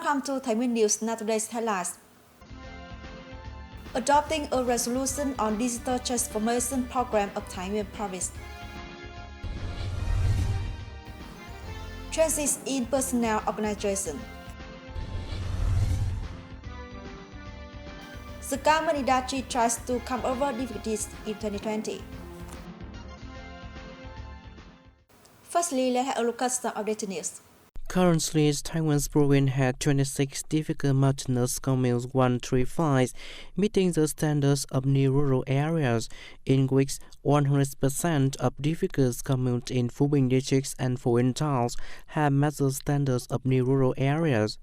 Welcome to Thái Nguyên News. Now today's highlights. Adopting a resolution on digital transformation program of Thái Nguyên province. Changes in personnel organization. The garment industry tries to come over difficulties in 2020. Firstly, let's have a look at some updated news. Currently, Taiwan's province had 26 difficult mountainous communes 135, meeting the standards of new rural areas, in which 100% of difficult communes in Phú districts and foreign towns have met the standards of new rural areas.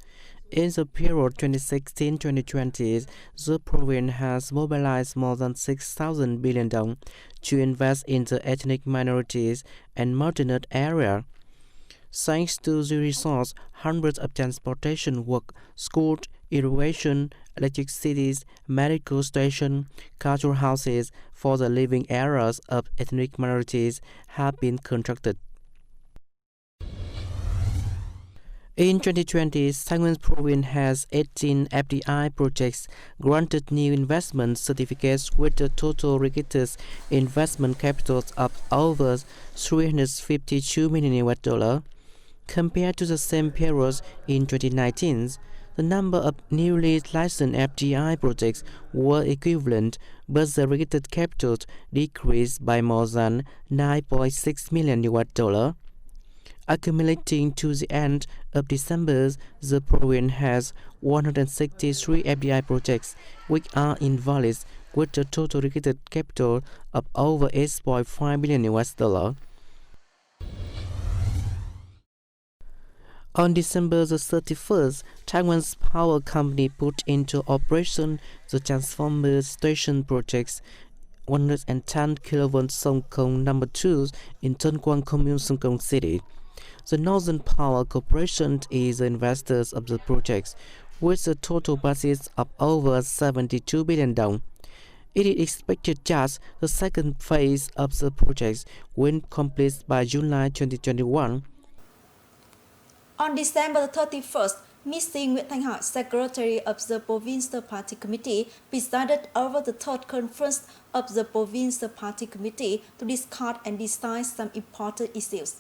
In the period 2016-2020, the province has mobilized more than 6,000 billion dong to invest in the ethnic minorities and mountainous area. Thanks to the resource, hundreds of transportation work, schools, irrigation, electricity, medical stations, cultural houses for the living areas of ethnic minorities have been constructed. In 2020, Taiwan province has 18 FDI projects granted new investment certificates with a total registered investment capital of over $352 million. Compared to the same period in 2019, the number of newly licensed FDI projects were equivalent, but the registered capital decreased by more than $9.6 million. Accumulating to the end of December, the province has 163 FDI projects, which are invalid, with a total registered capital of over $8.5 billion. On December the 31st, Taiwan's power company put into operation the transformer station projects 110 kV Song Kong No. 2 in Tân Quang Commune, Song Kong City. The Northern Power Corporation is the investor of the projects, with a total budget of over 72 billion dong. It is expected that the second phase of the projects will complete by July 2021. On December 31st, Ms. Nguyễn Thanh Hải, Secretary of the Provincial Party Committee, presided over the third conference of the Provincial Party Committee to discuss and decide some important issues.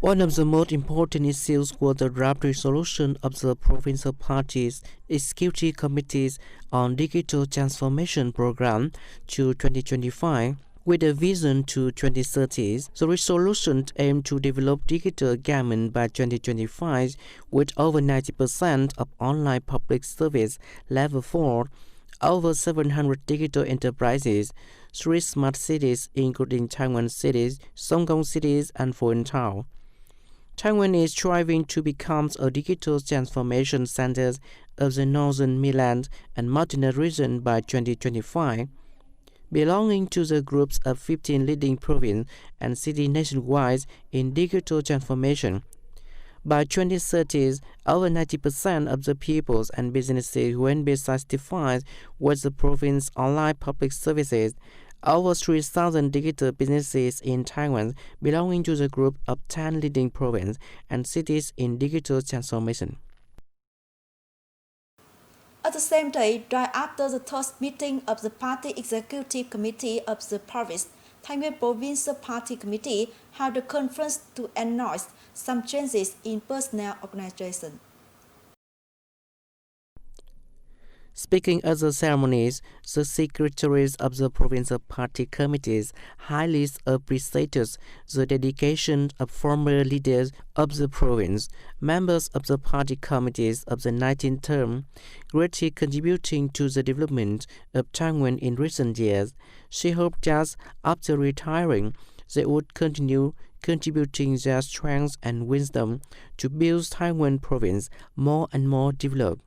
One of the most important issues was the draft resolution of the provincial parties' executive committees on digital transformation program to 2025. With a vision to 2030, the resolution aimed to develop digital government by 2025 with over 90% of online public service level 4, over 700 digital enterprises, 3 smart cities including Taiwan cities, Song Kong cities, and foreign towns. Taiwan is striving to become a digital transformation center of the Northern Midland and Mountainous region by 2025. Belonging to the groups of 15 leading provinces and cities nationwide in digital transformation. By 2030, over 90% of the people and businesses will be satisfied with the province's online public services. Over 3,000 digital businesses in Taiwan belonging to the group of 10 leading provinces and cities in digital transformation. At the same day, right after the third meeting of the Party Executive Committee of the province, Thái Nguyên Provincial Party Committee held a conference to announce some changes in personnel organization. Speaking at the ceremonies, the secretaries of the provincial party committees highly appreciated the dedication of former leaders of the province, members of the party committees of the 19th term, greatly contributing to the development of Taiwan in recent years. She hoped that after retiring, they would continue contributing their strength and wisdom to build Taiwan province more and more developed.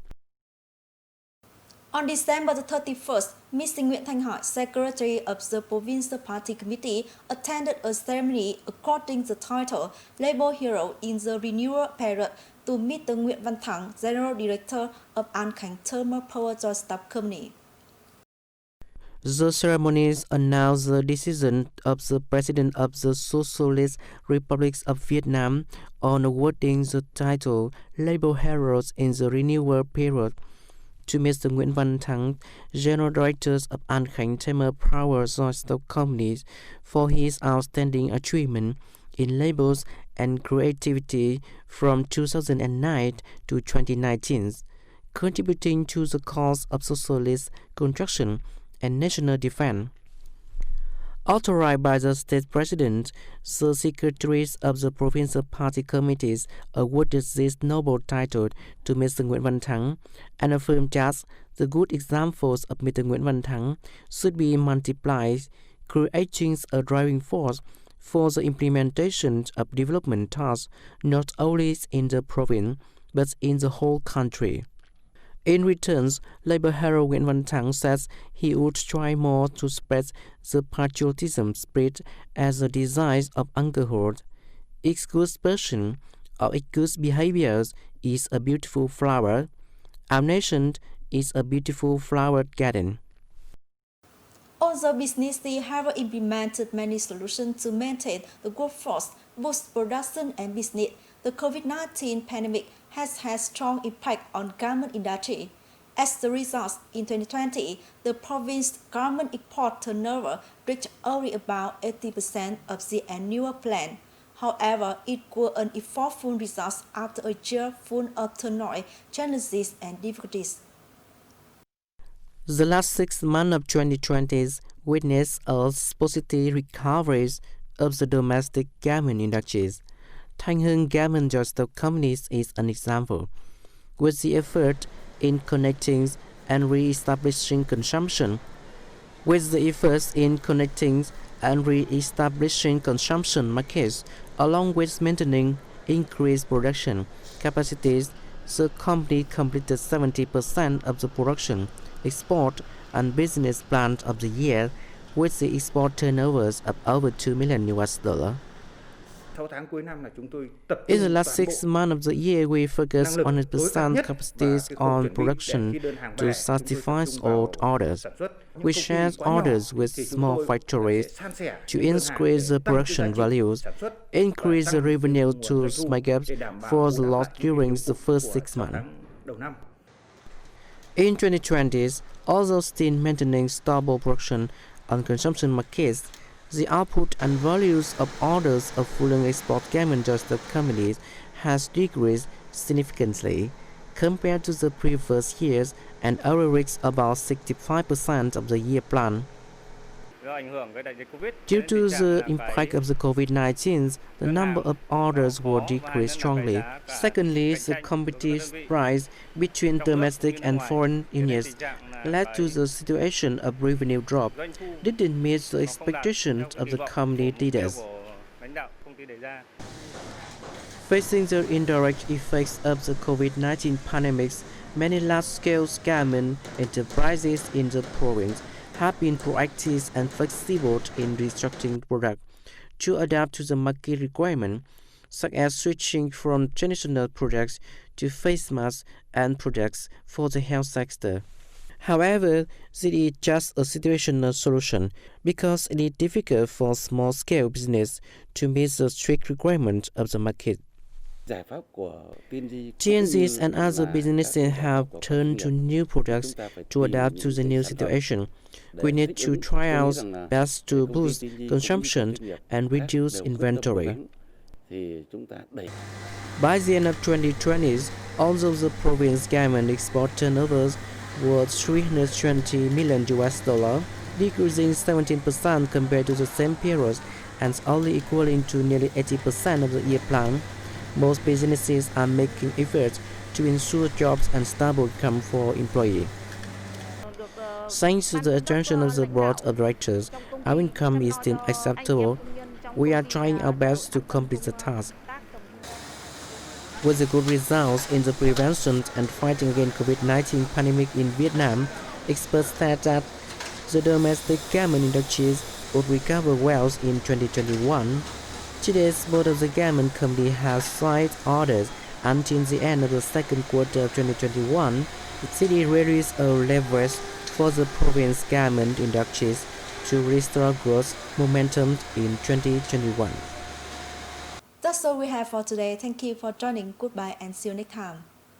On December 31st, Ms. Nguyễn Thanh Hải, Secretary of the Provincial Party Committee, attended a ceremony according the title Labor Hero in the Renewal Period to Mr. Nguyễn Văn Thắng, General Director of An Khánh Thermal Power Joint Staff Company. The ceremonies announced the decision of the President of the Socialist Republic of Vietnam on awarding the title Labor Heroes in the renewal period to Mr. Nguyễn Văn Thắng, General Director of An Khánh Timber Power Joint Stock Companies, for his outstanding achievement in labors and creativity from 2009 to 2019, contributing to the cause of socialist construction and national defense. Authorized by the state president, the secretaries of the provincial party committees awarded this noble title to Mr. Nguyễn Văn Thắng and affirmed that the good examples of Mr. Nguyễn Văn Thắng should be multiplied, creating a driving force for the implementation of development tasks not only in the province but in the whole country. In return, Labour hero Nguyễn Văn Thắng says he would try more to spread the patriotism spirit as a desire of unclehood. Its good person or its good behavior is a beautiful flower. Our nation is a beautiful flowered garden. Other businesses have implemented many solutions to maintain the workforce, boost production and business. The COVID-19 pandemic has had strong impact on garment industry. As a result, in 2020, the province's garment export turnover reached only about 80% of the annual plan. However, it was an effortful result after a year full of turmoil, challenges, and difficulties. The last 6 months of 2020 witnessed a positive recovery of the domestic garment industries. Thanh Hưng Garment Joint Stock Companies is an example. With the effort in connecting and re-establishing consumption, markets, along with maintaining increased production capacities, the company completed 70% of the production, export, and business plan of the year, with the export turnovers of over $2 million. In the last 6 months of the year, we focused on 100% capacities on production to satisfy all orders. We shared orders with small factories to increase the production values, increase the revenue to make up for the loss during the first 6 months. In 2020, although still maintaining stable production on consumption markets, the output and values of orders of foreign export garment joint stock companies has decreased significantly compared to the previous years and only reached about 65% of the year plan. Due to the impact of the COVID-19, the number of orders will decrease strongly. Secondly, the competitive price between domestic and foreign units led to the situation of revenue drop. Didn't meet the expectations of the company leaders. Facing the indirect effects of the COVID-19 pandemic, many large-scale garment enterprises in the province have been proactive and flexible in restructuring products to adapt to the market requirement, such as switching from traditional products to face masks and products for the health sector. However, this is just a situational solution because it is difficult for small-scale business to meet the strict requirements of the market. TNCs and other businesses have turned to new products to adapt to the new situation. We need to try our best to boost consumption and reduce inventory. By the end of 2020, although the province garment export turnovers were $320 million, decreasing 17% compared to the same period and only equaling to nearly 80% of the year plan, most businesses are making efforts to ensure jobs and stable income for employees. Thanks to the attention of the board of directors, our income is still acceptable. We are trying our best to complete the task. With the good results in the prevention and fighting against COVID-19 pandemic in Vietnam, experts said that the domestic garment industries would recover well in 2021. Today, most of the garment company has signed orders until the end of the second quarter of 2021. The city released a leverage for the province garment industries to restore growth momentum in 2021. That's all we have for today. Thank you for joining. Goodbye and see you next time.